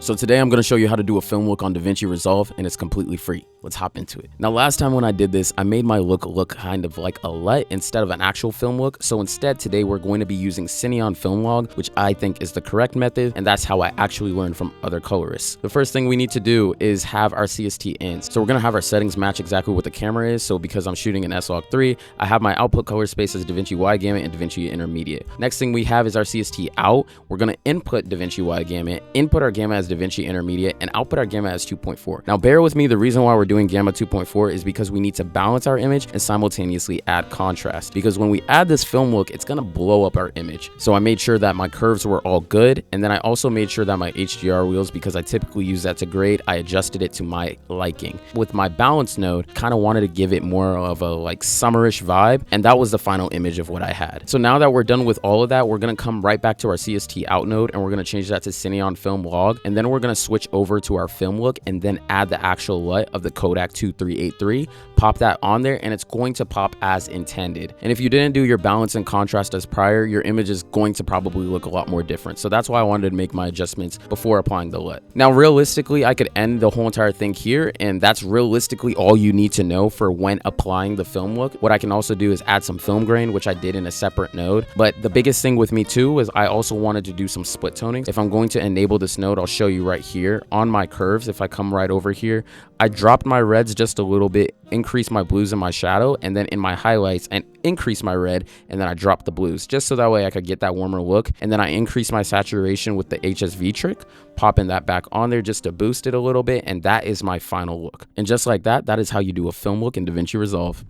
So today I'm going to show you how to do a film look on DaVinci Resolve, and it's completely free. Let's hop into it. Now last time when I did this, I made my look kind of like a LUT instead of an actual film look. So instead today we're going to be using Cineon Film Log, which I think is the correct method, and that's how I actually learned from other colorists. The first thing we need to do is have our CST in. So we're going to have our settings match exactly what the camera is. So because I'm shooting in S-Log3, I have my output color space as DaVinci Wide Gamut and DaVinci Intermediate. Next thing we have is our CST out. We're going to input DaVinci Wide Gamut, input our gamma as DaVinci Intermediate, and output our gamma as 2.4. Now bear with me, the reason why we're doing gamma 2.4 is because we need to balance our image and simultaneously add contrast, because when we add this film look, it's going to blow up our image. So I made sure that my curves were all good, and then I also made sure that my HDR wheels, because I typically use that to grade, I adjusted it to my liking. With my balance node, kind of wanted to give it more of a like summerish vibe, and that was the final image of what I had. So now that we're done with all of that, we're going to come right back to our CST out node, and we're going to change that to Cineon Film Log, and then we're going to switch over to our film look and then add the actual LUT of the Kodak 2383, pop that on there, and it's going to pop as intended. And if you didn't do your balance and contrast as prior, your image is going to probably look a lot more different. So that's why I wanted to make my adjustments before applying the LUT. Now realistically, I could end the whole entire thing here, and that's realistically all you need to know for when applying the film look. What I can also do is add some film grain, which I did in a separate node. But the biggest thing with me too was I also wanted to do some split toning. If I'm going to enable this node, I'll show you right here on my curves. If I come right over here, I dropped my reds just a little bit, increased my blues in my shadow, and then in my highlights and increased my red, and then I dropped the blues just so that way I could get that warmer look. And then I increased my saturation with the HSV trick, popping that back on there just to boost it a little bit, and that is my final look. And just like that, that is how you do a film look in DaVinci Resolve.